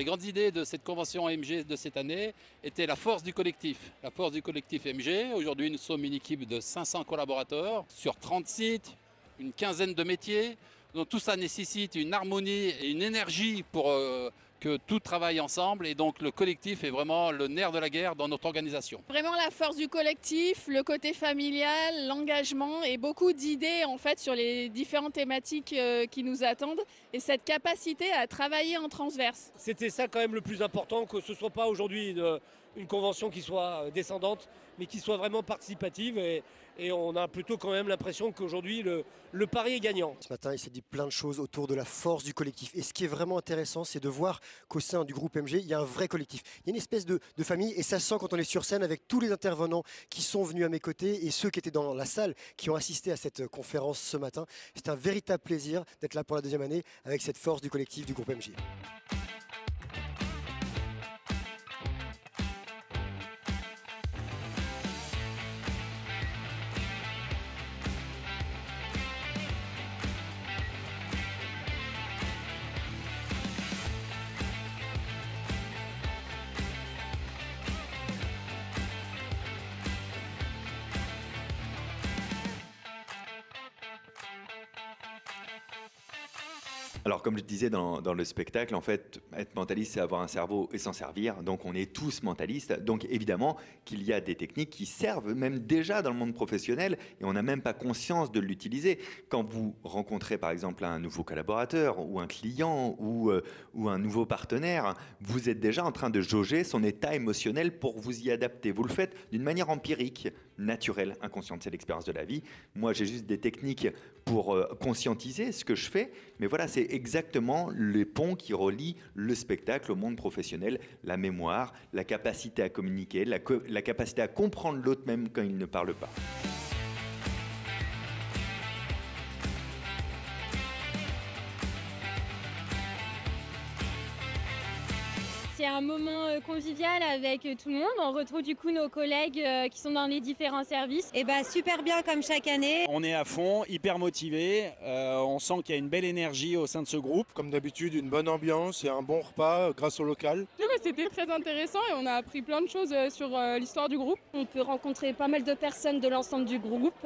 Les grandes idées de cette convention AMG de cette année étaient la force du collectif. La force du collectif AMG. Aujourd'hui, nous sommes une équipe de 500 collaborateurs sur 30 sites, une quinzaine de métiers. Donc tout ça nécessite une harmonie et une énergie pour que tout travaille ensemble. Et donc le collectif est vraiment le nerf de la guerre dans notre organisation. Vraiment la force du collectif, le côté familial, l'engagement et beaucoup d'idées en fait sur les différentes thématiques qui nous attendent et cette capacité à travailler en transverse. C'était ça quand même le plus important, que ce ne soit pas aujourd'hui une convention qui soit descendante, mais qui soit vraiment participative. Et on a plutôt quand même l'impression qu'aujourd'hui, le pari est gagnant. Ce matin, il s'est dit plein de choses autour de la force du collectif. Et ce qui est vraiment intéressant, c'est de voir qu'au sein du groupe MG, il y a un vrai collectif. Il y a une espèce de famille, et ça sent quand on est sur scène avec tous les intervenants qui sont venus à mes côtés et ceux qui étaient dans la salle, qui ont assisté à cette conférence ce matin. C'est un véritable plaisir d'être là pour la deuxième année avec cette force du collectif du groupe MG. Alors comme je disais dans le spectacle, en fait, être mentaliste, c'est avoir un cerveau et s'en servir. Donc on est tous mentalistes. Donc évidemment qu'il y a des techniques qui servent même déjà dans le monde professionnel et on n'a même pas conscience de l'utiliser. Quand vous rencontrez par exemple un nouveau collaborateur ou un client ou un nouveau partenaire, vous êtes déjà en train de jauger son état émotionnel pour vous y adapter. Vous le faites d'une manière empirique, naturelle, inconsciente. C'est l'expérience de la vie. Moi, j'ai juste des techniques pour conscientiser ce que je fais. Mais voilà, c'est exactement les ponts qui relient le spectacle au monde professionnel, la mémoire, la capacité à communiquer, la capacité à comprendre l'autre même quand il ne parle pas. C'est un moment convivial avec tout le monde. On retrouve du coup nos collègues qui sont dans les différents services. Et super bien comme chaque année. On est à fond, hyper motivés. On sent qu'il y a une belle énergie au sein de ce groupe. Comme d'habitude, une bonne ambiance et un bon repas grâce au local. C'était très intéressant et on a appris plein de choses sur l'histoire du groupe. On peut rencontrer pas mal de personnes de l'ensemble du groupe,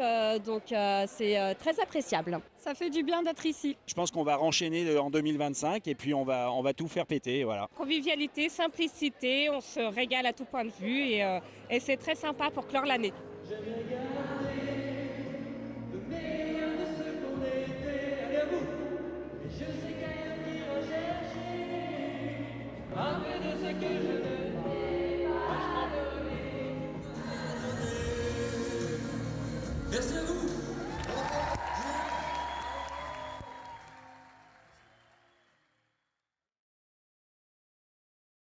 donc c'est très appréciable. Ça fait du bien d'être ici. Je pense qu'on va renchaîner en 2025 et puis on va tout faire péter. Voilà. Convivialité, simplicité, on se régale à tout point de vue et c'est très sympa pour clore l'année. Après de ce que je